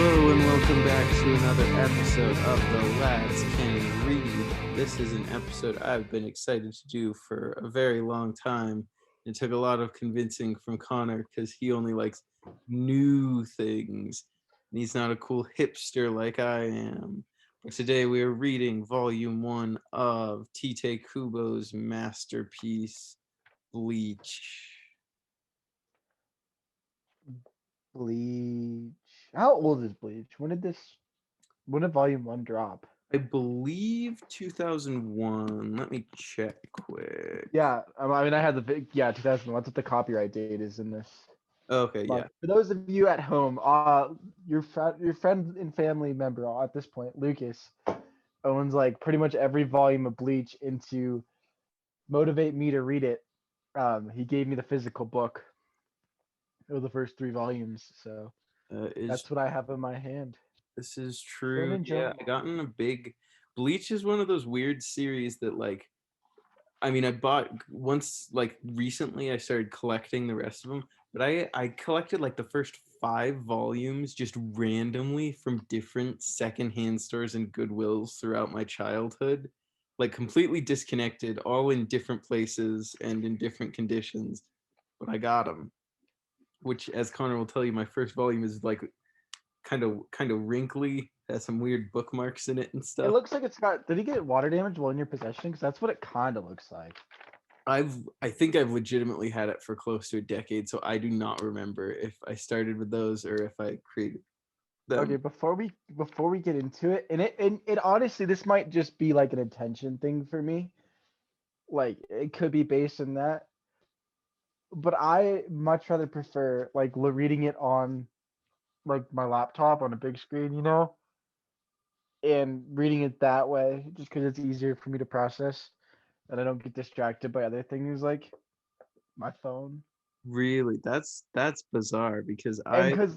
Hello and welcome back to another episode of The Lads Can Read. This is an episode I've been excited to do for a very long time. It took a lot of convincing from Connor because he only likes new things. And he's not a cool hipster like I am. But today we are reading Volume 1 of Tite Kubo's masterpiece, Bleach. Bleach. How old is Bleach? When did Volume 1 drop? I believe 2001. Let me check quick. Yeah, I mean, I had the 2001. That's what the copyright date is in this Okay, book. yeah. For those of you at home, your friend and family member at this point, Lucas, owns like pretty much every volume of Bleach. And to motivate me to read it, he gave me the physical book of the first 3 volumes. So Is that's what I have in my hand. This is true. Shonen Yeah, Jump. I gotten a big Bleach is one of those weird series that like I mean I bought once like recently I started collecting the rest of them, but I collected like the first 5 volumes just randomly from different secondhand stores and Goodwills throughout my childhood, like completely disconnected, all in different places and in different conditions, but I got them. Which, as Connor will tell you, my first volume is like kind of wrinkly, has some weird bookmarks in it and It stuff. looks like it's got. Did he get water damage while in your possession? Because that's what it kind of looks like. I think I've legitimately had it for close to a decade, so I do not remember if I started with those or if I created Okay, them. before we get into it, and it honestly, this might just be like an attention thing for me. Like it could be based on that, but I much rather prefer like reading it on like my laptop on a big screen, and reading it that way, just because it's easier for me to process, and I don't get distracted by other things like my phone. Really, that's bizarre because And I because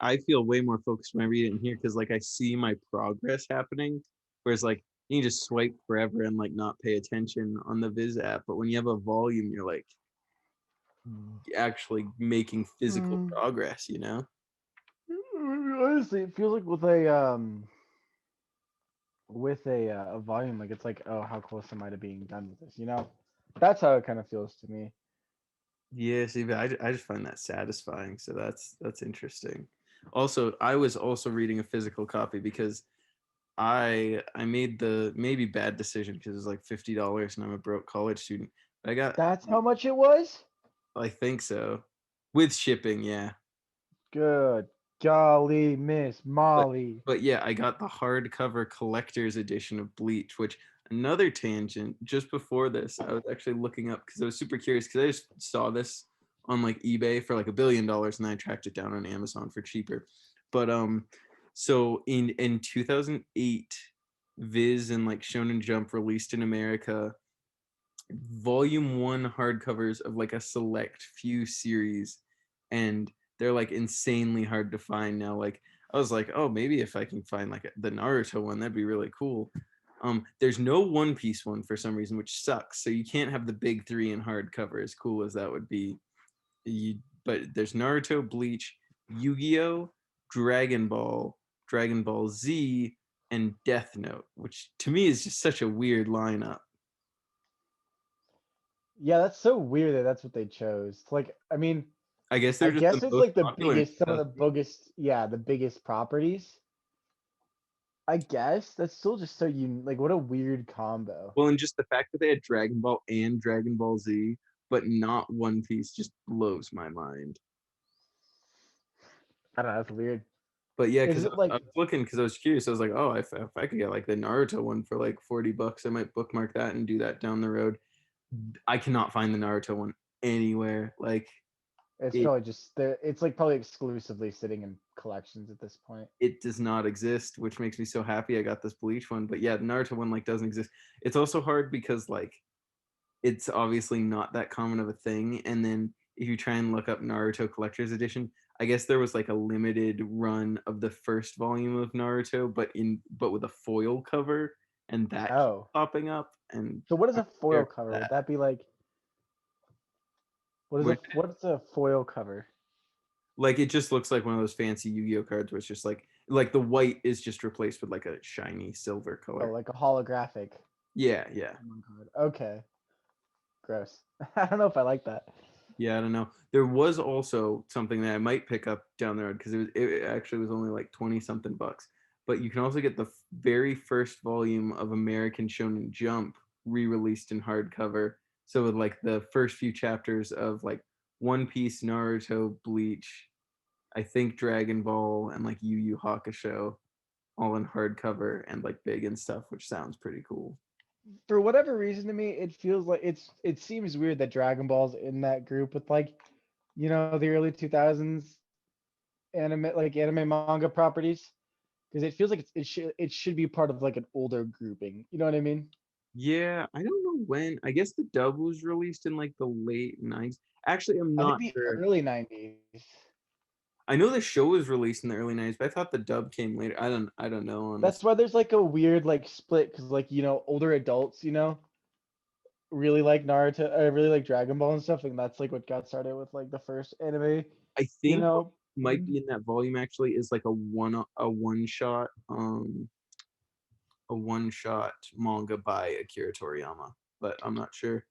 I feel way more focused when I read it in here because like I see my progress happening, whereas like you can just swipe forever and like not pay attention on the Viz app, but when you have a volume, you're like actually making physical progress, you know? honestly, it feels like with a volume, like it's like, oh, how close am I to being done with this? That's how it kind of feels to me. Yeah, see, but I just find that satisfying. So that's interesting. Also, I was also reading a physical copy because I made the maybe bad decision because it was like $50 and I'm a broke college student. But I got That's how much it was. I think so with shipping, yeah. Good golly, Miss But Molly. but yeah, I got the hardcover collector's edition of Bleach, which another tangent. Just before this, I was actually looking up because I was super curious because I just saw this on like eBay for like $1 billion, and then I tracked it down on Amazon for cheaper. But so in 2008, Viz and like Shonen Jump released in America volume one hardcovers of like a select few series, and they're like insanely hard to find now. Like I was like, oh, maybe if I can find like the Naruto one, that'd be really cool. There's no One Piece one for some reason, which sucks. So you can't have the big three in hardcover, as cool as that would be. But there's Naruto, Bleach, Yu-Gi-Oh, Dragon Ball, Dragon Ball Z, and Death Note, which to me is just such a weird lineup. Yeah, that's so weird that that's what they chose. Like, I mean, I guess I they're just the guess it's most like the popular in biggest, some of the 2008. biggest, yeah, the biggest properties. I guess that's still just so like what a weird combo. Well, and just the fact that they had Dragon Ball and Dragon Ball Z, but not One Piece, just blows my mind. I don't know, that's weird. But yeah, Is because it I like was looking because I was curious. I was like, oh, if I could get like the Naruto one for like $40, I might bookmark that and do that down the road. I cannot find the Naruto one anywhere. Like it's it probably just it's like probably exclusively sitting in collections at this point. it does not exist, which makes me so happy I got this Bleach one. But yeah, the Naruto one like doesn't exist. It's also hard because like it's obviously not that common of a thing. And then if you try and look up Naruto Collector's Edition, I guess there was like a limited run of the first volume of Naruto, but with a foil cover, and that keeps Oh. popping up. And So what is I'm a foil scared of cover? Would that. that be like what's a foil cover? Like it just looks like one of those fancy Yu-Gi-Oh cards where it's just like the white is just replaced with like a shiny silver Oh, color. like a holographic Yeah, yeah. Pokemon card. Okay, gross. I don't know if I like that. Yeah, I don't know. There was also something that I might pick up down the road because it actually was only like 20 something bucks. But you can also get the very first volume of American Shonen Jump re-released in hardcover. So with like the first few chapters of like One Piece, Naruto, Bleach, I think Dragon Ball, and like Yu Yu Hakusho, all in hardcover and like big and stuff, which sounds pretty cool. For whatever reason, to me, it feels like it seems weird that Dragon Ball's in that group with like, the early 2000s anime manga properties, because it feels like it should be part of like an older grouping. You know what I mean? Yeah, I don't know when. I guess the dub was released in like the late 90s. Actually, I'm I think not the sure. early 90s. I know the show was released in the early 90s, but I thought the dub came later. I don't know That's honestly. why there's like a weird like split, because like older adults really like Naruto, really like Dragon Ball and stuff, and that's like what got started with like the first anime, I you think what know. might be in that volume actually is like a one shot manga by Akira Toriyama, but I'm not sure.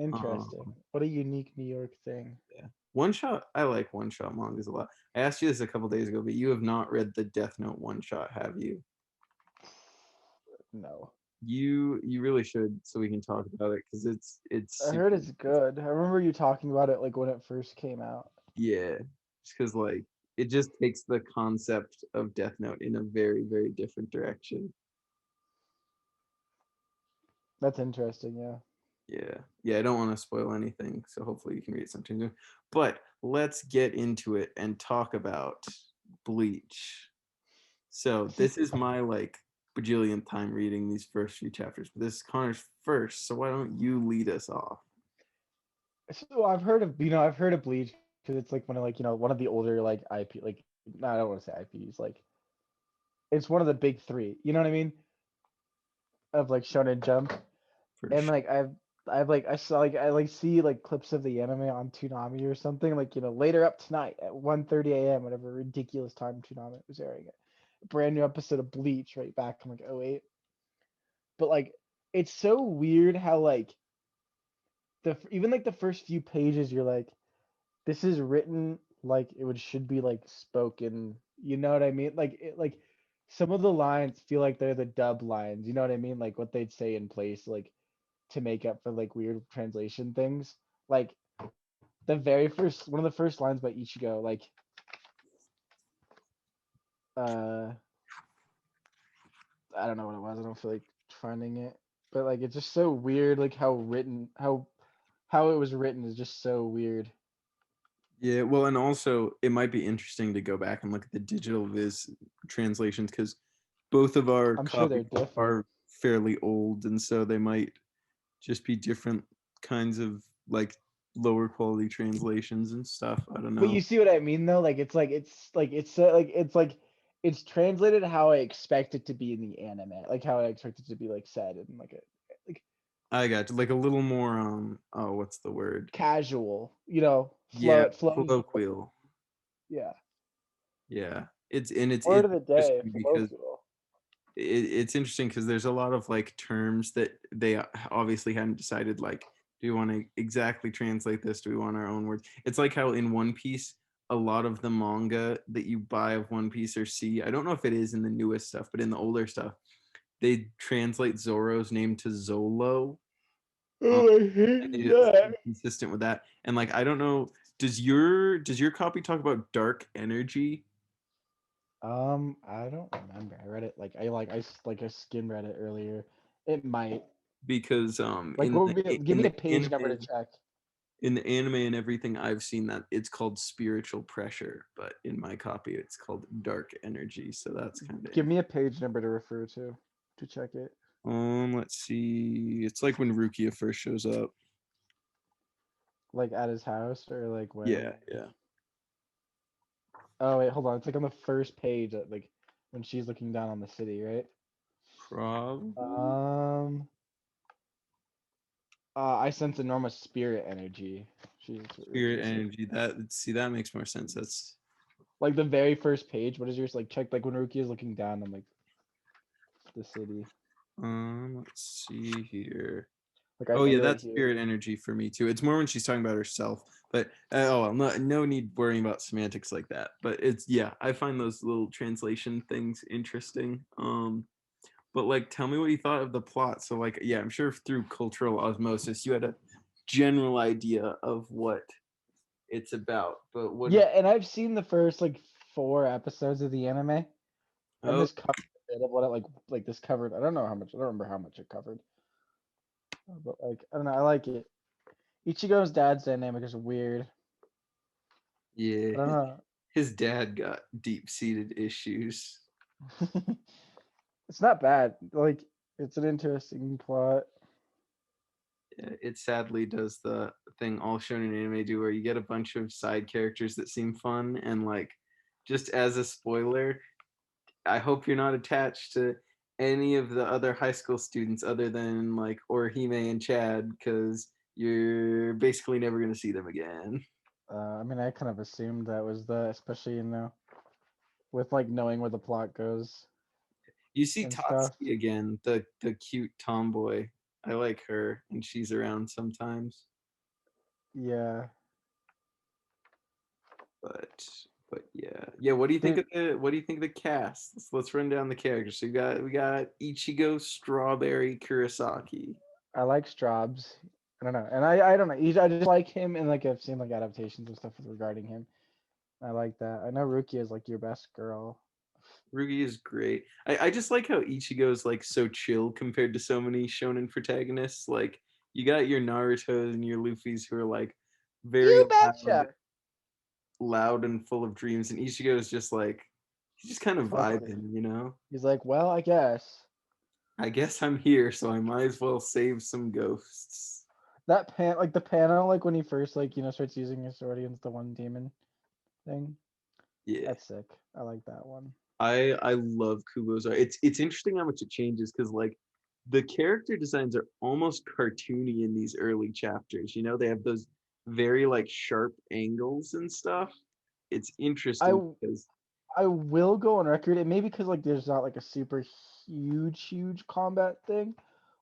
Interesting. Um, What a unique New York thing. yeah. One shot, I like one shot mangas a lot. I asked you this a couple days ago, but you have not read the Death Note one shot, have you? No. You really should, so we can talk about it because it's I super heard it's good. I remember you talking about it like when it first came out. yeah, just because like it just takes the concept of Death Note in a very very different direction. That's interesting, yeah. Yeah, yeah. I don't want to spoil anything, so hopefully you can read something new. But let's get into it and talk about Bleach. So this is my like bajillion time reading these first few chapters, but this is Connor's first. So why don't you lead us off? So I've heard of Bleach, because it's like one of the older like IP, like, no, I don't want to say IPs, like it's one of the big three. You know what I mean? Of like Shonen Jump. For And sure. like I've like I saw like I like see like clips of the anime on Toonami or something, like later up tonight at 1:30 a.m., whatever ridiculous time Toonami was airing it. A brand new episode of Bleach right back in like '08. But like it's so weird how like even like the first few pages you're like, this is written like should be like spoken. You know what I mean? Like some of the lines feel like they're the dub lines. You know what I mean? Like what they'd say in place, like to make up for like weird translation things. Like the very first one of the first lines by Ichigo, like uh I don't know what it was. I don't feel like finding it. But like it's just so weird, like how it was written is just so weird. Yeah, well, and also it might be interesting to go back and look at the digital viz translations because both of our I'm sure copies they're different. are fairly old, and so they might just be different kinds of like lower quality translations and stuff. I don't But know. you see what I mean though? It's translated how I expect it to be in the anime, like how I expect it to be like said in like I got you. Like a little more oh, what's the word? casual, Yeah, flows. colloquial. Yeah. Yeah. It's Word of the day, interesting because colloquial. it's interesting because there's a lot of like terms that they obviously hadn't decided like do we want to exactly translate this, do we want our own words. It's like how in One Piece a lot of the manga that you buy of One Piece or see, I don't know if it is in the newest stuff, but in the older stuff they translate Zoro's name to Zolo. um, Oh, I and hate they just that. stay consistent with that. And like I don't know, does your copy talk about dark energy? I don't remember. I read it like I skim read it earlier. It might. Because Like, what would be? Give in me the a page number to anime check. in the anime and everything I've seen that it's called spiritual pressure, but in my copy it's called dark energy. So that's kind of Give me a page number to refer to check it. let's see. It's like when Rukia first shows up. Like at his house or like when? Yeah, yeah. Oh wait, hold on. It's like on the first page, like when she's looking down on the city, right? Probably Um, I sense enormous spirit energy. She's what spirit Rukia said. energy. That makes more sense. That's Like the very first page. What is yours? Like check like when Rukia is looking down on like the city. Let's see here. Like I Oh think yeah, right that's here. spirit energy for me too. It's more when she's talking about herself. But oh well, no need worrying about semantics like that. But it's yeah, I find those little translation things interesting. But like, tell me what you thought of the plot. So like, yeah, I'm sure through cultural osmosis, you had a general idea of what it's about. But what? Yeah, and I've seen the first like 4 episodes of the anime, and Oh this covered a bit of what it like this covered. I don't know how much. I don't remember how much it covered, but like I don't know. I like it. Ichigo's dad's dynamic is weird. yeah, I don't know. his dad got deep seated issues. It's not bad. Like it's an interesting plot. It sadly does the thing all shonen anime do, where you get a bunch of side characters that seem fun, and like, just as a spoiler, I hope you're not attached to any of the other high school students other than like Orihime and Chad, because you're basically never gonna see them again. I mean, I kind of assumed that was the, especially with like knowing where the plot goes You see and stuff. Tatsuki again, the cute tomboy. I like her, and she's around sometimes. Yeah, But yeah. What do you think dude, of the cast? Let's run down the characters. So we got Ichigo Strawberry Kurosaki. I like Straubs. I don't know, and I don't know. I just like him, and like I've seen like adaptations and stuff regarding him. I like that. I know Rukia is like your best girl. Rugi is great. I just like how Ichigo is like so chill compared to so many shonen protagonists. Like, you got your Naruto's and your Luffy's who are like very You betcha. loud and full of dreams, and Ichigo is just like, he's just kind of Fuck it. vibing. He's like, well, I guess I guess I'm here, so I might as well save some ghosts. that like the panel, like when he first like starts using his sword against the one demon thing. Yeah. That's sick. I like that one. I love Kubo's art. It's interesting how much it changes because like the character designs are almost cartoony in these early chapters. They have those very like sharp angles and stuff. It's I interesting because I will go on record, and maybe because like there's not like a super huge combat thing,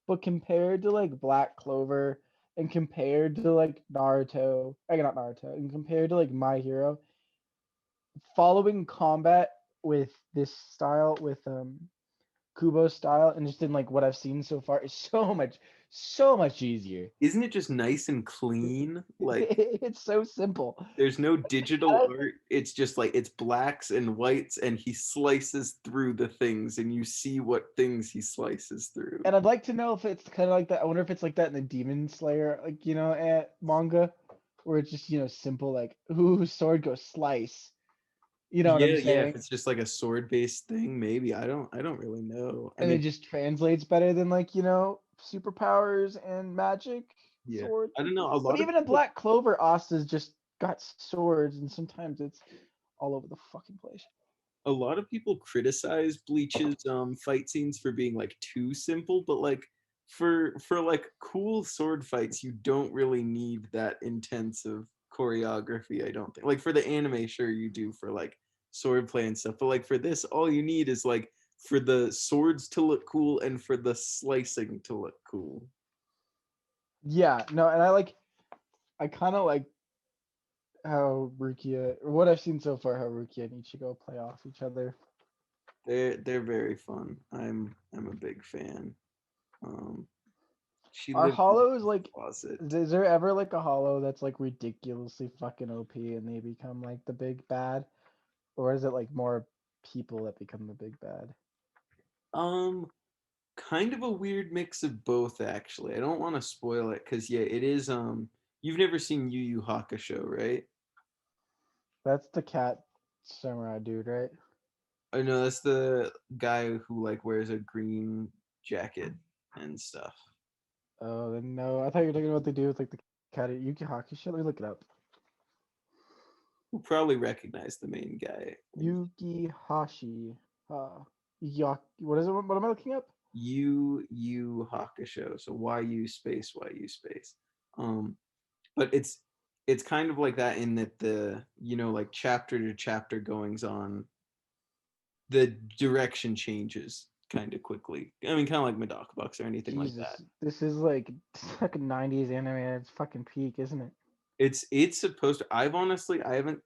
but compared to like Black Clover and compared to like Naruto, not Naruto, and compared to like My Hero, following combat with this style with Kubo's style and just in like what I've seen so far is so much easier. isn't it just nice and clean? Like, It's so simple. there's no digital art. It's just like it's blacks and whites, and he slices through the things, and you see what things he slices through. And I'd like to know if it's kind of like that. I wonder if it's like that in the Demon Slayer, like manga, where it's just simple like, ooh, sword goes slice. You know what I'm Yeah. If saying? it's just like a sword-based thing, maybe I don't really know. I And it mean, just translates better than like superpowers and magic yeah, sword. I don't know. A But lot of even in people Black Clover, Asta's just got swords, and sometimes it's all over the fucking place. a lot of people criticize Bleach's fight scenes for being like too simple, but like for like cool sword fights, you don't really need that intensive choreography. I don't think. Like for the anime, sure you do for like swordplay and stuff, but like for this, all you need is like for the swords to look cool and for the slicing to look cool. Yeah, no, and I kind of like how Rukia, or what I've seen so far, how Rukia and Ichigo play off each other. They're very fun. I'm a big fan. Um, she Are lives in hollows the like, closet. is there ever like a hollow that's like ridiculously fucking OP and they become like the big bad? Or is it like more people that become the big bad? Um, Kind of a weird mix of both, actually. I don't want to spoil it because yeah, it is. You've never seen Yu Yu Hakusho, right? That's the cat samurai dude, right? Oh no, that's the guy who like wears a green jacket and stuff. Oh, then no. I thought you were talking about what they do with like the cat at Yuki Hakusho. Let me look it up. Who probably recognize the main guy. Yuki Hashi. What is it? What am I looking up? Yu Yu Hakusho. So YU space YU space. Um, but it's kind of like that in that the like chapter to chapter goings on, the direction changes kind of quickly. I mean, kind of like Madoka Box or anything like that. Jesus, this is like fucking 90s anime at its fucking peak, isn't it? It's supposed to. I haven't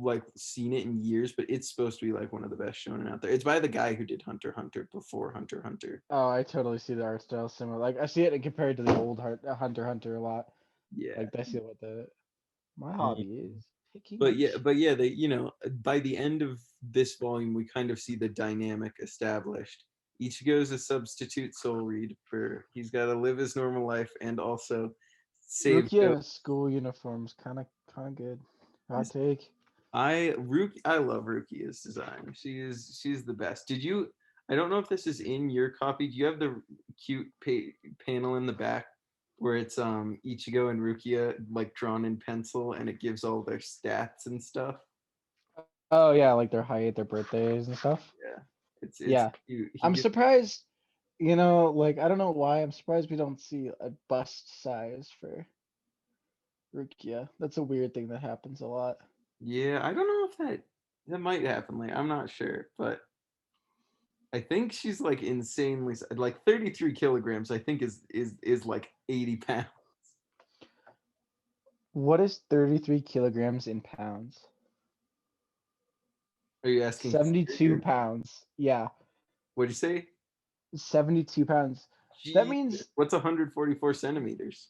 like seen it in years, but it's supposed to be like one of the best shonen out there. It's by the guy who did Hunter x Hunter before Hunter x Hunter. Oh, I totally see the art style similar. Like I see it compared to the old Hunter x Hunter a lot. Yeah. Like that's what the my Um, hobby is picking. but yeah, they by the end of this volume, we kind of see the dynamic established. Ichigo's a substitute soul reader. He's got to live his normal life and also save. Rukia school uniforms, kind of good. Hot take. I love Rukia's design. She's the best. Did you? I don't know if this is in your copy. Do you have the cute panel in the back where it's Ichigo and Rukia like drawn in pencil and it gives all their stats and stuff? Oh yeah, like their height, their birthdays and stuff. Yeah, it's Yeah, cute. He I'm gets, surprised. Like I don't know why I'm surprised we don't see a bust size for Rukia. That's a weird thing that happens a lot. yeah, I don't know if that might happen. Like, I'm not sure, but I think she's like insanely like 33 kilograms. I think is like 80 pounds. What is 33 kilograms in pounds? Are you asking? 72 pounds. Yeah, What'd you say? 72 pounds. That means What's 144 centimeters?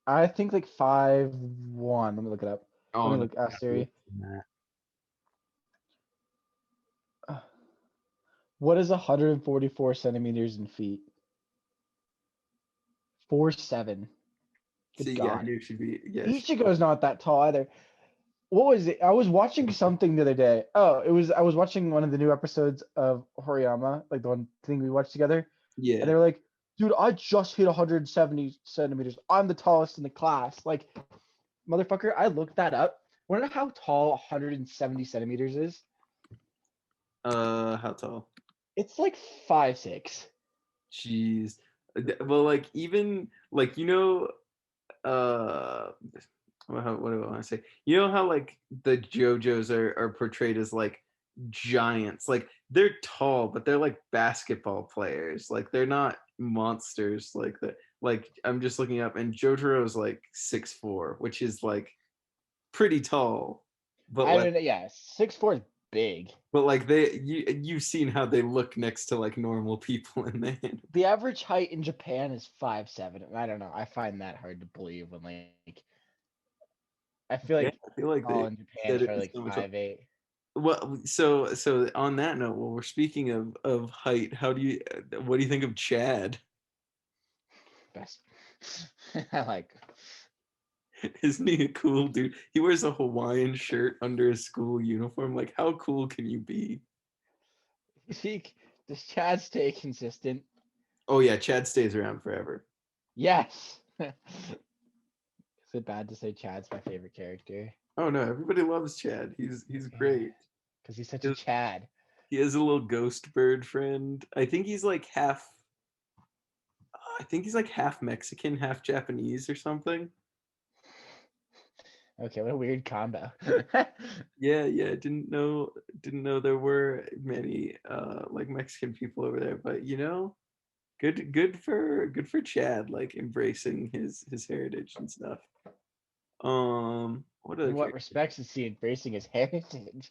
I think like 5'1". Let me look it up. Let Oh me no, look. Siri. What is 144 centimeters in feet? 4'7". Good See, yeah, God. here should be. Yeah, Ichigo's not that tall either. What was it? I was watching something the other day. Oh, I was watching one of the new episodes of Horiyama, like the one thing we watched together. And yeah. they were like, dude, I just hit 170 centimeters. I'm the tallest in the class. Like, motherfucker, I looked that up. Wanna know how tall 170 centimeters is? How tall? It's like 5'6". Jeez. Well, like even like what do I want to say? You know how like the JoJos are portrayed as like giants. Like they're tall, but they're like basketball players. Like they're not monsters like that. Like I'm just looking up and Jotaro is like 6'4", which is like pretty tall. But I like don't know. Yeah, 6'4" is big. you've seen how they look next to like normal people in the anime. The average height in Japan is 5'7". I don't know. I find that hard to believe when like I feel Yeah, like I feel like all they in Japan said is it probably was like so much. 5'8". Well, so on that note, well, we're speaking of height. What do you think of Chad? Best. I like. Isn't he a cool dude? He wears a Hawaiian shirt under his school uniform. Like, how cool can you be? He, does Chad stay consistent? Oh yeah, Chad stays around forever. Yes. Is it bad to say Chad's my favorite character? Oh no, everybody loves Chad. He's great. Because he's such He a has, Chad. he has a little ghost bird friend. I think he's like half. I think he's like half Mexican, half Japanese or something. Okay, what a weird combo. Yeah, didn't know there were many like Mexican people over there, but good for Chad, like embracing his heritage and stuff. What In other what character? respects is he embracing his heritage?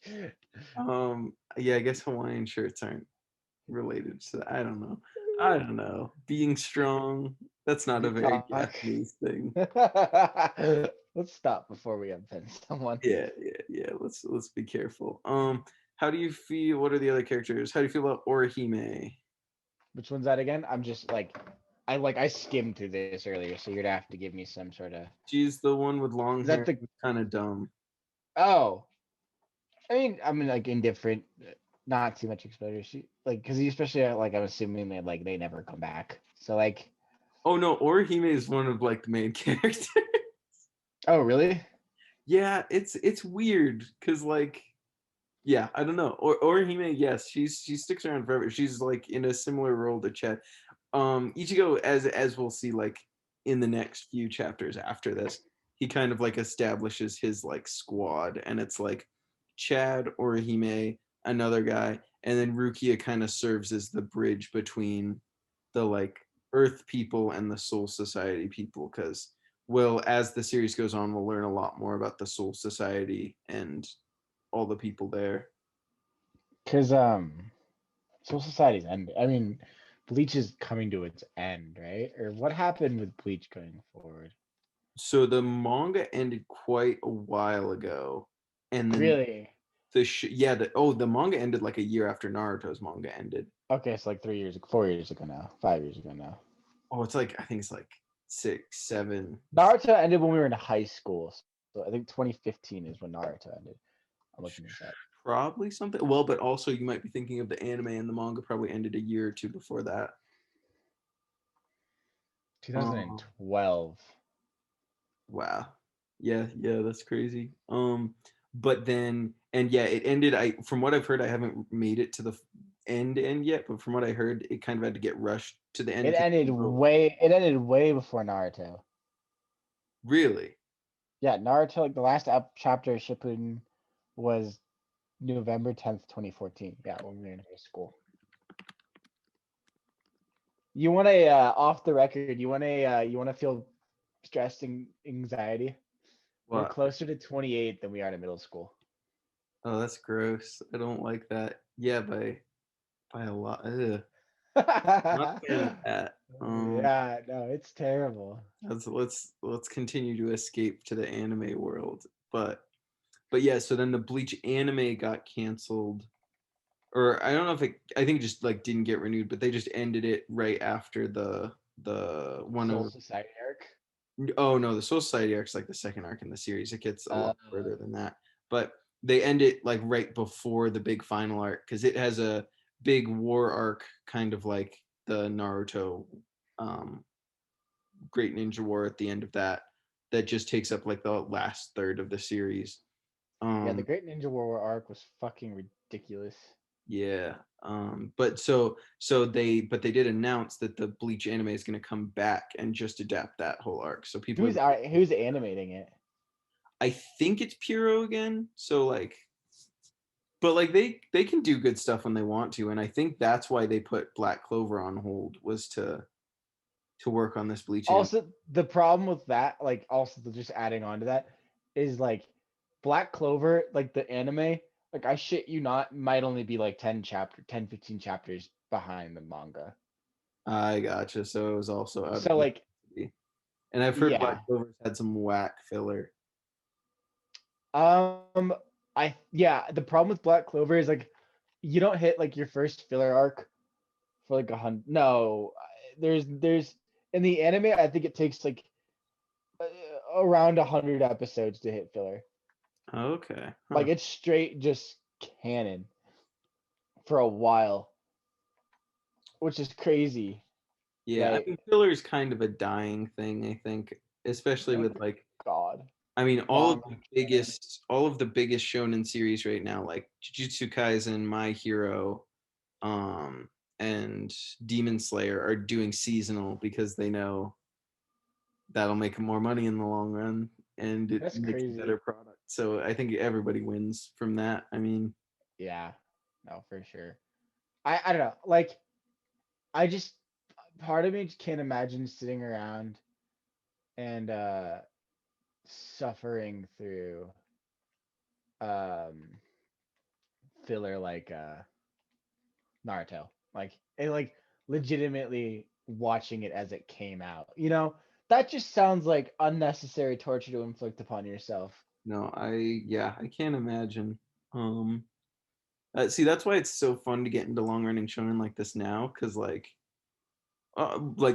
Yeah, I guess Hawaiian shirts aren't related to that. I don't know. Being strong, that's not a You very talk. Japanese thing. Let's stop before we offend someone. Yeah. Let's be careful. How do you feel? What are the other characters? How do you feel about Orihime? Which one's that again? I'm just I skimmed through this earlier, so you're gonna have to give me some sort of. She's the one with long Is that hair, the? kind of dumb. Oh, I mean, like indifferent, not too much exposure. She like because especially like I'm assuming they never come back. So like, Oh no, Orihime is one of like the main characters. oh really? Yeah, it's weird because like yeah, I don't know. Orihime, yes, she sticks around forever. She's like in a similar role to Chet. Ichigo, as we'll see, like in the next few chapters after this, he kind of like establishes his like squad, and it's like Chad, Orihime, another guy, and then Rukia kind of serves as the bridge between the like Earth people and the Soul Society people, because as the series goes on, we'll learn a lot more about the Soul Society and all the people there. Because Soul Society's end. I mean, Bleach is coming to its end, right? Or what happened with Bleach going forward? So the manga ended quite a while ago, and then Really? the manga ended like a year after Naruto's manga ended. Okay, it's like 3 years, 4 years ago now, 5 years ago now. Oh, it's like I think it's like 6, 7. Naruto ended when we were in high school. So I think 2015 is when Naruto ended. I'm looking this up. Probably something. Well, but also you might be thinking of the anime, and the manga probably ended a year or two before that. 2012. Wow. Yeah, that's crazy. But then and yeah, it ended. From what I've heard, I haven't made it to the end yet, but from what I heard, it kind of had to get rushed to the end. It ended way. It ended way before Naruto. Really? Yeah, Naruto. Like the last chapter of Shippuden was November 10th, 2014. Yeah, when we were in high school. You want a off the record? You want to feel stress and anxiety? We're What? closer to 28 than we are to middle school. Oh, that's gross. I don't like that. Yeah, by a lot. Ugh. Not a fan of that. Yeah, no, it's terrible. Let's continue to escape to the anime world. But yeah, so then the Bleach anime got canceled, or I don't know if I think it just like didn't get renewed, but they just ended it right after the one Soul of Society arc. oh no, the Soul Society arc's like the second arc in the series. It gets a Uh, lot further than that, but they end it like right before the big final arc, because it has a big war arc, kind of like the Naruto um, Great Ninja War at the end of that. That just takes up like the last third of the series. yeah, the Um, Great Ninja War arc was fucking ridiculous. Yeah. But they did announce that the Bleach anime is going to come back and just adapt that whole arc. So people are, Who's animating it? I think it's Puro again. So like, but like they can do good stuff when they want to, and I think that's why they put Black Clover on hold, was to work on this Bleach anime. Also, the problem with that, like, also just adding on to that, is like Black Clover, like the anime, like I shit you not, might only be like 15 chapters behind the manga. I gotcha. So it was also out of So like, necessity. And I've heard Black yeah. Clover's had some whack filler. Um, the problem with Black Clover is like you don't hit like your first filler arc for like 100. No, there's in the anime, I think it takes like around 100 episodes to hit filler. Okay. Huh. Like it's straight just canon for a while, which is crazy, Yeah, I right? mean filler is kind of a dying thing, I think, especially Oh with like God, I mean, manga. all of the biggest shonen series right now, like Jujutsu Kaisen, My Hero, um, and Demon Slayer, are doing seasonal because they know that'll make them more money in the long run, and it That's makes a better crazy. product. So I think everybody wins from that. I mean, Yeah, no, for sure. I don't know. Like I just part of me just can't imagine sitting around and suffering through um filler like Naruto. Like and like legitimately watching it as it came out. You know, that just sounds like unnecessary torture to inflict upon yourself. no, I can't imagine. Um, See, that's why it's so fun to get into long running shonen like this now, because like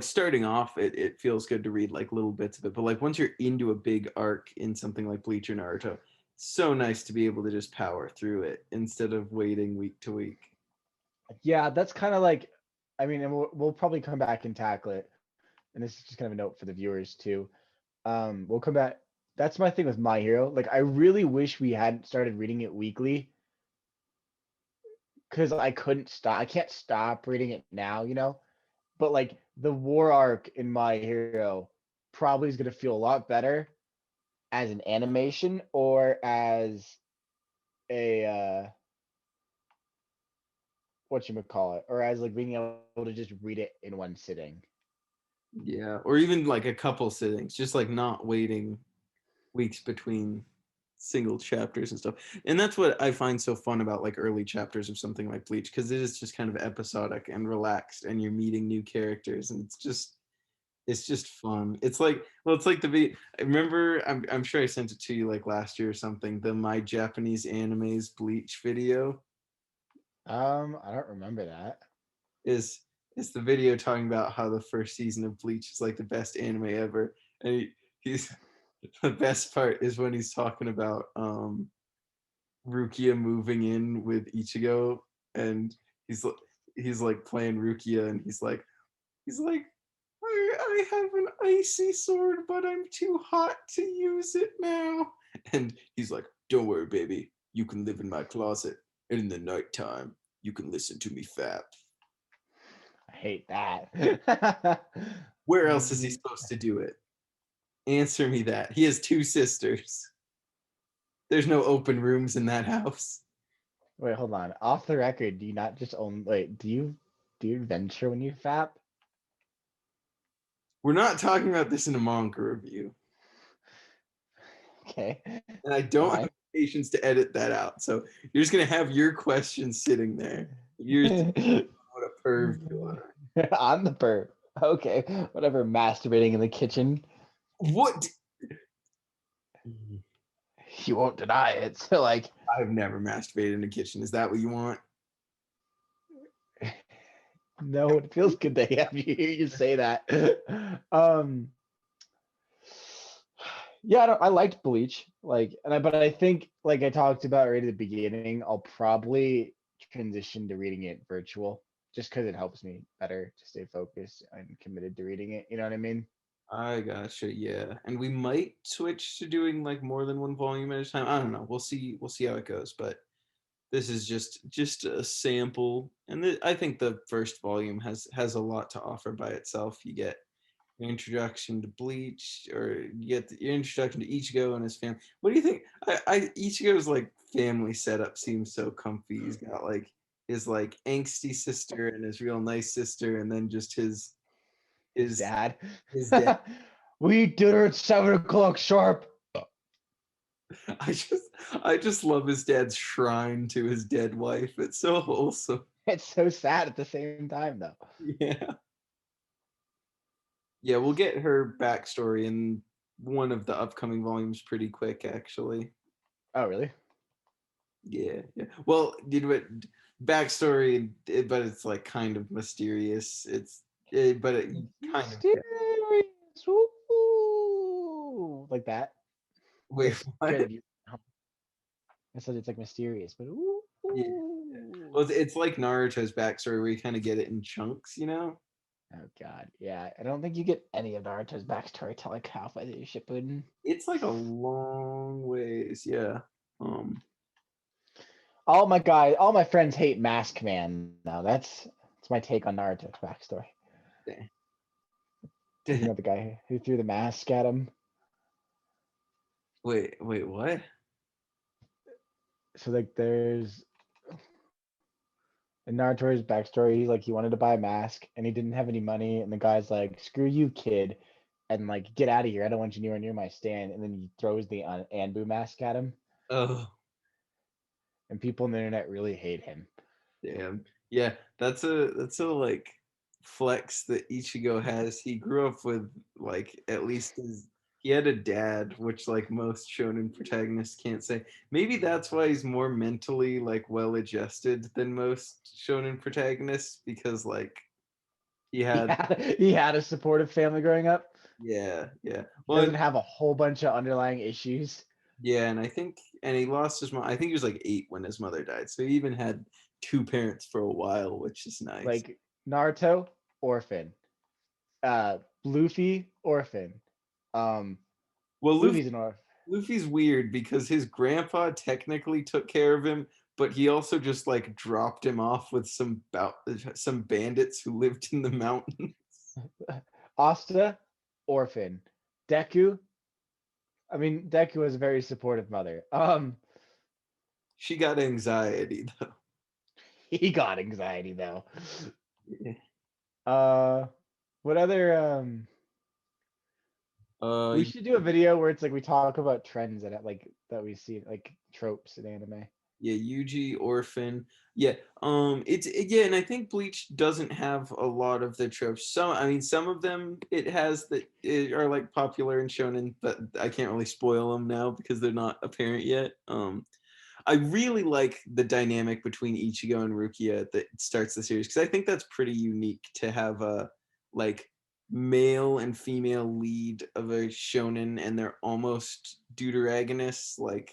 starting off, it feels good to read like little bits of it, but like once you're into a big arc in something like Bleach or Naruto, it's so nice to be able to just power through it instead of waiting week to week. Yeah, that's kind of like, I mean, and we'll probably come back and tackle it. And this is just kind of a note for the viewers too. We'll come back. That's my thing with My Hero. Like, I really wish we hadn't started reading it weekly because I couldn't stop. I can't stop reading it now, you know. But like the war arc in My Hero probably is gonna feel a lot better as an animation or as a whatchamacallit, or as like being able to just read it in one sitting. Yeah, or even like a couple sittings, just like not waiting weeks between single chapters and stuff. And that's what I find so fun about like early chapters of something like Bleach, because it is just kind of episodic and relaxed, and you're meeting new characters, and it's just fun. It's like, well, it's like I remember, I'm sure I sent it to you like last year or something, the My Japanese Animes Bleach video I don't remember that. is the video talking about how the first season of Bleach is like the best anime ever. And he's the best part is when he's talking about Rukia moving in with Ichigo, and he's like playing Rukia, and he's like I have an icy sword, but I'm too hot to use it now. And he's like, don't worry, baby. You can live in my closet, and in the nighttime, you can listen to me fap. I hate that. Where else is he supposed to do it? Answer me that. He has two sisters. There's no open rooms in that house. Wait, hold on. Off the record, do you not just own like do you venture when you fap? We're not talking about this in a manga review. Okay. And I don't Fine. have patience to edit that out. So you're just gonna have your questions sitting there. You're what a perv you are. I'm the perv. Okay. Whatever, masturbating in the kitchen. What? You won't deny it. So like I've never masturbated in the kitchen. Is that what you want? no, it feels good to have you hear you say that. Um yeah, I liked Bleach. Like but I think like I talked about right at the beginning, I'll probably transition to reading it virtual just because it helps me better to stay focused and committed to reading it. You know what I mean? I gotcha. Yeah, and we might switch to doing like more than one volume at a time. I don't know. We'll see. We'll see how it goes. But this is just a sample, and I think the first volume has a lot to offer by itself. You get your introduction to Bleach, or you get your introduction to Ichigo and his family. What do you think? Ichigo's like family setup seems so comfy. He's got like his like angsty sister and his real nice sister, and then just his Dad. his dad. We eat dinner at 7 o'clock sharp. I just I just love his dad's shrine to his dead wife. It's so wholesome. It's so sad at the same time, though. Yeah. Yeah, we'll get her backstory in one of the upcoming volumes pretty quick, actually. Oh, really? Yeah, yeah. Well, you know what? Backstory, but it's like kind of mysterious. But it kind of. Mysterious. Ooh. Like that. Wait, It's what? good. I said it's like mysterious, but ooh. Yeah. Well, it's like Naruto's backstory where you kind of get it in chunks, you know? Oh god, yeah. I don't think you get any of Naruto's backstory till like halfway through Shippuden. It's like a long ways, yeah. Um, All my friends hate Mask Man. Now that's my take on Naruto's backstory. You know the guy who threw the mask at him. wait, what? So like there's in Naruto's backstory, he's like he wanted to buy a mask and he didn't have any money, and the guy's like, "Screw you, kid," and like get out of here. I don't want you anywhere near my stand. And then he throws the Anbu mask at him, Oh, and people on the internet really hate him. damn. Yeah, that's a like flex that Ichigo has. He grew up with like at least he had a dad, which like most shonen protagonists can't say. Maybe that's why he's more mentally like well adjusted than most shonen protagonists, because like he had He had a supportive family growing up. yeah, yeah. He Well, doesn't have a whole bunch of underlying issues. yeah, and I think and he lost his mom. I think he was like 8 when his mother died. So he even had two parents for a while, which is nice. Like Naruto, orphan. Luffy, orphan. Um, Well, Luffy's an orphan. Luffy's weird because his grandpa technically took care of him, but he also just like dropped him off with some bandits who lived in the mountain. Asta, orphan. Deku. I mean, Deku is a very supportive mother. She got anxiety though. He got anxiety though. Yeah. What other we Uh, should do a video where it's like we talk about trends that we see like tropes in anime. yeah, Yuji, Orphan. Yeah, yeah, and I think Bleach doesn't have a lot of the tropes. I mean, some of them it has that are like popular in shonen, but I can't really spoil them now because they're not apparent yet. I really like the dynamic between Ichigo and Rukia that starts the series because I think that's pretty unique to have a like male and female lead of a shonen and they're almost deuteragonists. Like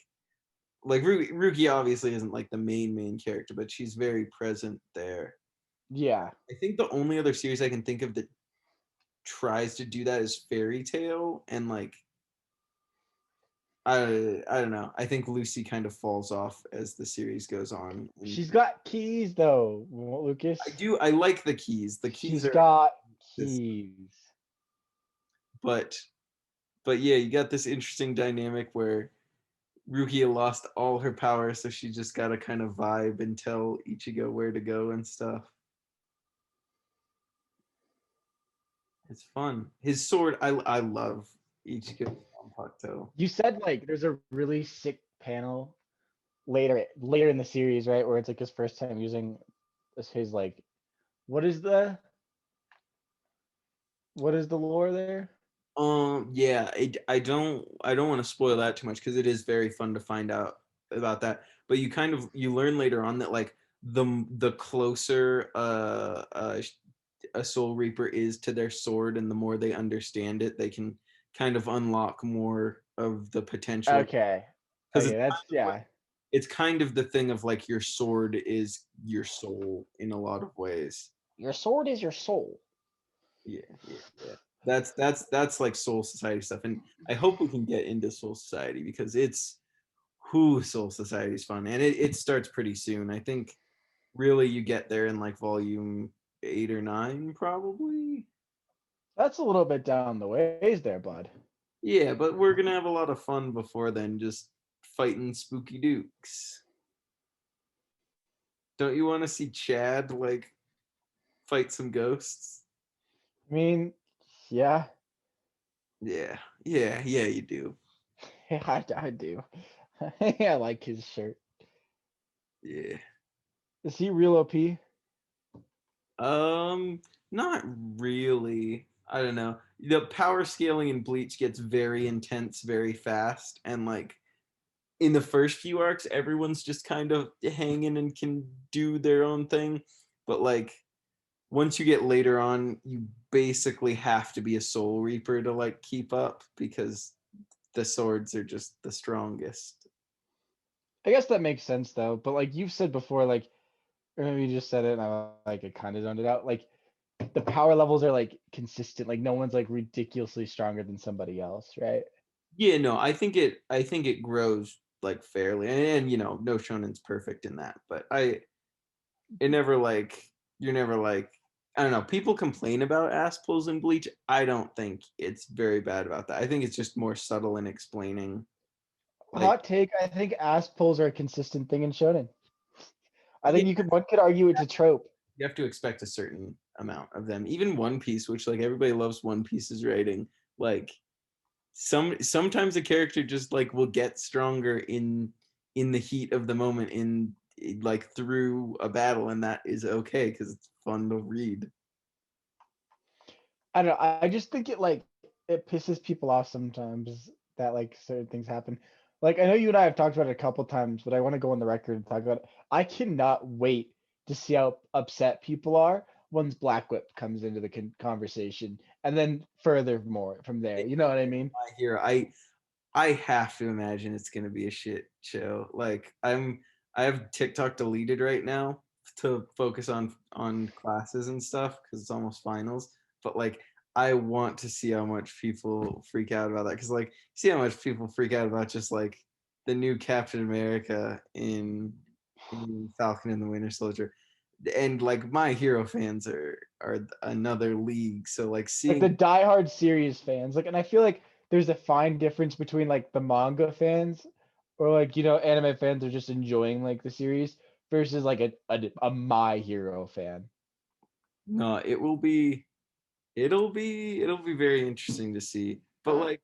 Rukia obviously isn't like the main character, but she's very present there. Yeah. I think the only other series I can think of that tries to do that is Fairy Tale, and like I don't know. I think Lucy kind of falls off as the series goes on. And She's got keys though, Lucas. I like the keys. The keys She's are got this, keys. but yeah, you got this interesting dynamic where Rukia lost all her power, so she just got to kind of vibe and tell Ichigo where to go and stuff. It's fun. His sword, I love Ichigo Zanpakuto. You said like there's a really sick panel later in the series, right? Where it's like his first time using his like what is the lore there? Yeah, I don't want to spoil that too much because it is very fun to find out about that. But you learn later on that like the closer a soul reaper is to their sword and the more they understand it, they can kind of unlock more of the potential Okay. because Okay, that's yeah. it's kind of the thing of like your sword is your soul in a lot of ways. Your sword is your soul. Yeah. That's like Soul Society stuff, and I hope we can get into Soul Society because it's who Soul Society is fun, and it starts pretty soon. I think really you get there in like volume 8 or 9, probably. That's a little bit down the ways there, bud. Yeah, but we're gonna have a lot of fun before then, just fighting spooky dukes. Don't you want to see Chad like fight some ghosts? I mean, yeah, Yeah, you do. I do. I like his shirt. Yeah. Is he real OP? Not really. I don't know. The power scaling in Bleach gets very intense very fast, and like in the first few arcs, everyone's just kind of hanging and can do their own thing. But like once you get later on, you basically have to be a Soul Reaper to like keep up because the swords are just the strongest. I guess that makes sense though. But like you've said before, like or maybe you just said it and I kind of zoned it out. Like the power levels are like consistent. Like no one's like ridiculously stronger than somebody else, right? Yeah, no, I think it grows like fairly, and you know, no shonen's perfect in that, but it never like you're never like I don't know. People complain about ass pulls in Bleach. I don't think it's very bad about that. I think it's just more subtle in explaining. Like Hot take. I think ass pulls are a consistent thing in shonen. I yeah, think one could argue it's a trope. you have to expect a certain amount of them. Even One Piece, which like everybody loves One Piece's writing, like sometimes a character just like will get stronger in the heat of the moment in like through a battle, and that is okay because it's fun to read. I don't know. I just think it pisses people off sometimes that like certain things happen. Like I know you and I have talked about it a couple times, but I want to go on the record and talk about it. I cannot wait to see how upset people are once Black Whip comes into the conversation, and then furthermore from there. You know what I mean? My hero, I have to imagine it's gonna be a shit show. Like I have TikTok deleted right now to focus on classes and stuff because it's almost finals. But like I want to see how much people freak out about that because like see how much people freak out about just like the new Captain America in Falcon and the Winter Soldier. And like my hero fans are another league. So like Like seeing the diehard series fans, like, and I feel like there's a fine difference between like the manga fans or like anime fans are just enjoying like the series versus like a My Hero fan. No, it'll be very interesting to see. But like,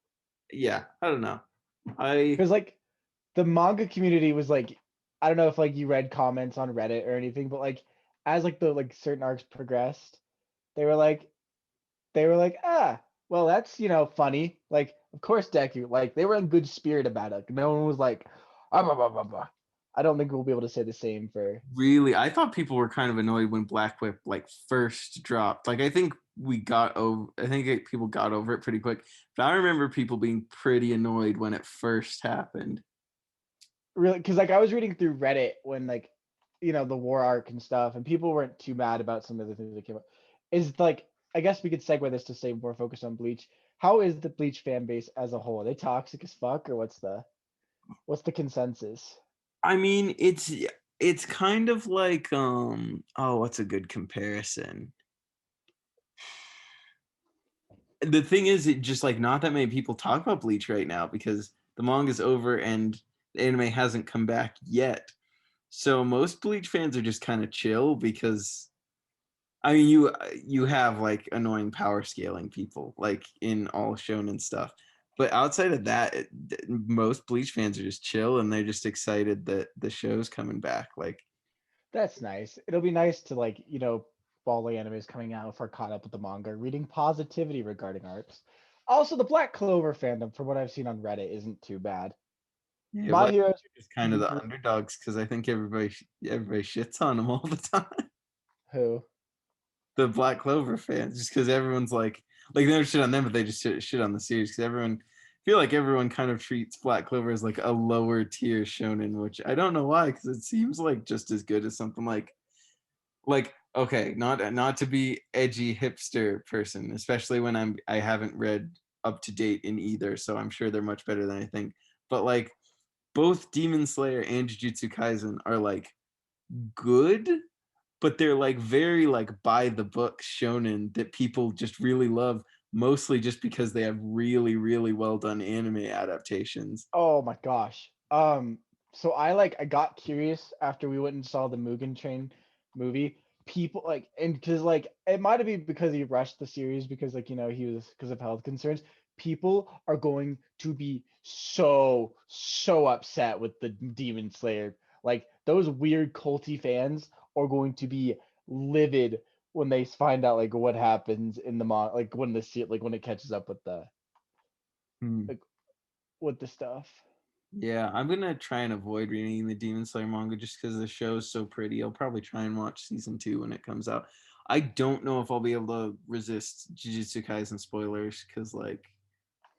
yeah, I don't know. I Because like the manga community was like, I don't know if like you read comments on Reddit or anything, but like as like the like certain arcs progressed, they were like ah, well that's funny. Like of course Deku, like they were in good spirit about it. No one was like, ah, blah, blah, blah, blah. I don't think we'll be able to say the same for. really, I thought people were kind of annoyed when Black Whip like first dropped. Like, I think people got over it pretty quick. But I remember people being pretty annoyed when it first happened. Really, because like I was reading through Reddit when like the war arc and stuff, and people weren't too mad about some of the things that came up. Is like I guess we could segue this to stay more focused on Bleach. How is the Bleach fan base as a whole? Are they toxic as fuck, or what's the consensus? I mean, it's kind of like what's a good comparison? The thing is, it just like not that many people talk about Bleach right now because the manga's over and the anime hasn't come back yet. So most Bleach fans are just kind of chill because I mean you have like annoying power scaling people like in all shonen stuff. But outside of that, most Bleach fans are just chill and they're just excited that the show's coming back. Like, That's nice. It'll be nice to like while the anime is coming out, if we're caught up with the manga, reading positivity regarding arcs. Also, the Black Clover fandom, from what I've seen on Reddit, isn't too bad. yeah, My Black Heroes Panther is kind of the underdogs because I think everybody shits on them all the time. who? The Black Clover fans, just because everyone's like they don't shit on them, but they just shit on the series because everyone kind of treats Black Clover as like a lower tier shonen, which I don't know why because it seems like just as good as something like okay, not to be edgy hipster person, especially when I haven't read up to date in either, so I'm sure they're much better than I think. But like both Demon Slayer and Jujutsu Kaisen are like good, but they're like very like by the book shonen that people just really love, mostly just because they have really really well done anime adaptations. Oh my gosh. So I got curious after we went and saw the Mugen Train movie. People like, and because like it might have been because he rushed the series because like he was because of health concerns. People are going to be so upset with the Demon Slayer. Like those weird culty fans are going to be livid when they find out like what happens in the like when when it catches up with the Hmm. like with the stuff. Yeah, I'm gonna try and avoid reading the Demon Slayer manga just because the show is so pretty. I'll probably try and watch season 2 when it comes out. I don't know if I'll be able to resist Jujutsu Kaisen spoilers because like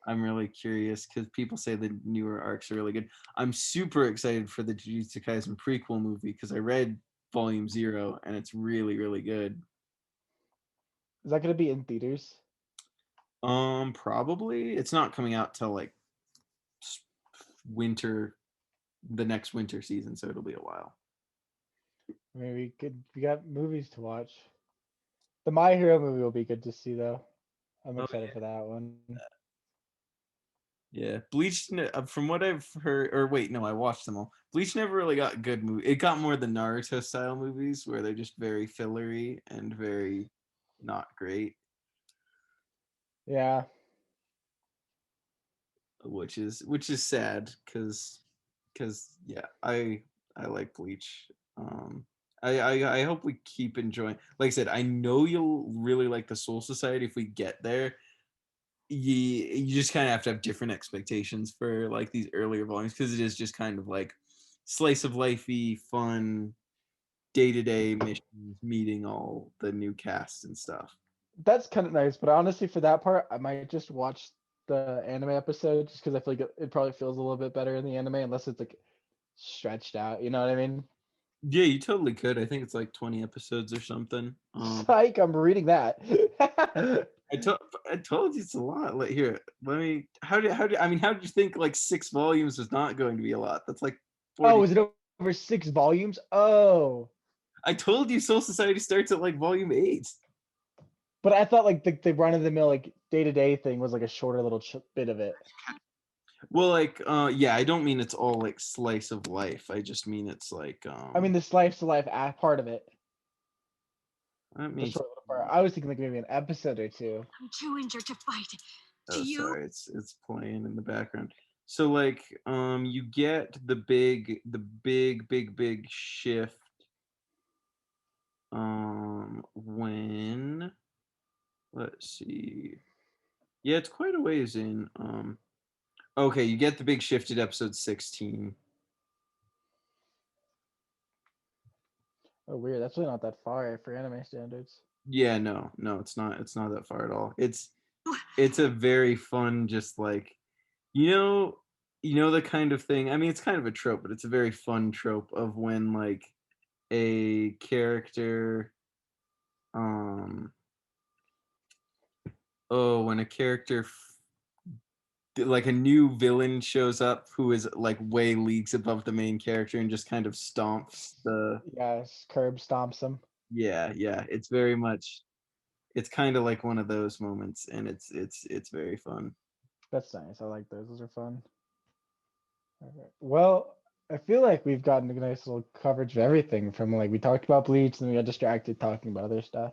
I'm really curious because people say the newer arcs are really good. I'm super excited for the Jujutsu Kaisen prequel movie because I read Volume Zero and it's really really good. Is that going to be in theaters? Probably it's not coming out till like winter, the next winter season, so it'll be a while. Maybe we got movies to watch. The My Hero movie will be good to see though. I'm Oh excited for that one. yeah, Bleach. From what I've heard, or wait, no, I watched them all. Bleach never really got good movie. It got more the Naruto style movies where they're just very fillery and very not great, Yeah. which is sad because yeah, I like Bleach. Um, I hope we keep enjoying. Like I said, I know you'll really like the Soul Society if we get there. You just kind of have to have different expectations for like these earlier volumes because it is just kind of like slice of lifey, fun, day-to-day missions, meeting all the new cast and stuff. That's kind of nice, but honestly for that part, I might just watch the anime episode just because I feel like it probably feels a little bit better in the anime unless it's like stretched out, you know what I mean? Yeah, you totally could. I think it's like 20 episodes or something. Psych, I'm reading that. I told I told you it's a lot. Like here, let me. How did you think like 6 volumes was not going to be a lot? That's like Oh, 40. is it over 6 volumes? Oh. I told you Soul Society starts at like volume 8. But I thought like the run of the mill like day-to-day thing was like a shorter little bit of it. Well, like, yeah, I don't mean it's all like slice of life. I just mean it's like, I mean the slice of life part of it. that The makes. short little part. I was thinking like maybe an episode or two. I'm too injured to fight. Oh, Do you? sorry, it's playing in the background. So like, you get the big shift, when, let's see, yeah, it's quite a ways in. Okay, you get the big shift at episode 16. Oh, weird. That's really not that far for anime standards. Yeah, no, it's not that far at all. It's a very fun, just like, you know the kind of thing. I mean, it's kind of a trope, but it's a very fun trope of when like a character, when a character like a new villain shows up who is like way leagues above the main character and just kind of stomps the. Yes, curb stomps them. Yeah, it's very much, it's kind of like one of those moments, and it's very fun. That's nice. I like those. Those are fun. Okay. Well, I feel like we've gotten a nice little coverage of everything from like we talked about Bleach and then we got distracted talking about other stuff.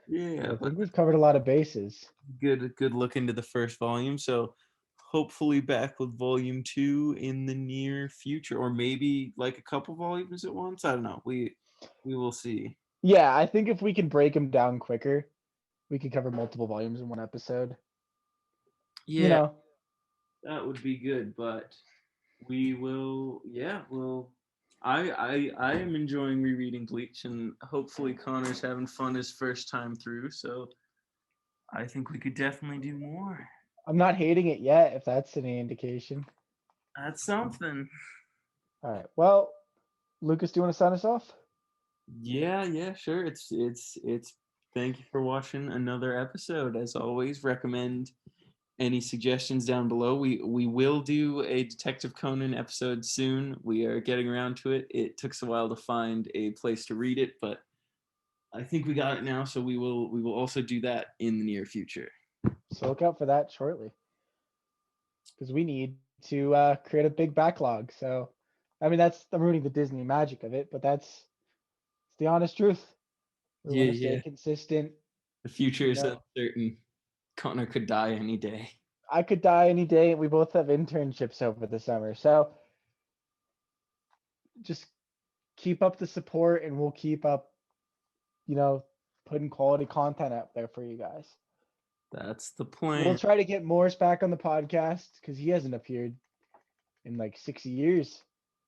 Yeah, I but think we've covered a lot of bases. good look into the first volume. So hopefully back with volume 2 in the near future, or maybe like a couple volumes at once. I don't know. We will see. Yeah, I think if we can break them down quicker, we could cover multiple volumes in one episode. Yeah, You know, that would be good, but we will. Yeah, well, I am enjoying rereading Bleach, and hopefully Connor's having fun his first time through. So I think we could definitely do more. I'm not hating it yet, if that's any indication. That's something. All right. Well, Lucas, do you want to sign us off? Yeah, sure. It's thank you for watching another episode. As always, recommend any suggestions down below. We will do a Detective Conan episode soon. We are getting around to it. It took us a while to find a place to read it, but I think we got it now, so we will also do that in the near future. So look out for that shortly. Because we need to create a big backlog. So I mean I'm ruining the Disney magic of it, but it's the honest truth. We want to stay consistent. The future is uncertain. Connor could die any day. I could die any day. We both have internships over the summer. So just keep up the support and we'll keep up, putting quality content out there for you guys. That's the plan. We'll try to get Morris back on the podcast because he hasn't appeared in like 6 years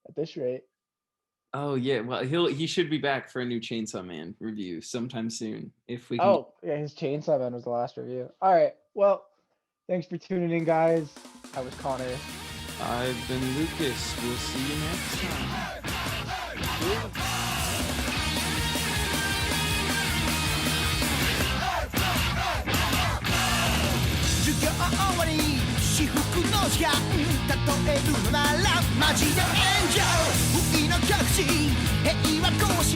at this rate. Oh yeah, well he should be back for a new Chainsaw Man review sometime soon if we can. Oh yeah, his Chainsaw Man was the last review. All right, well, thanks for tuning in, guys. I was Connor. I've been Lucas. We'll see you next time.至福の時間例えるのならマジで炎上不意の逆進平和行進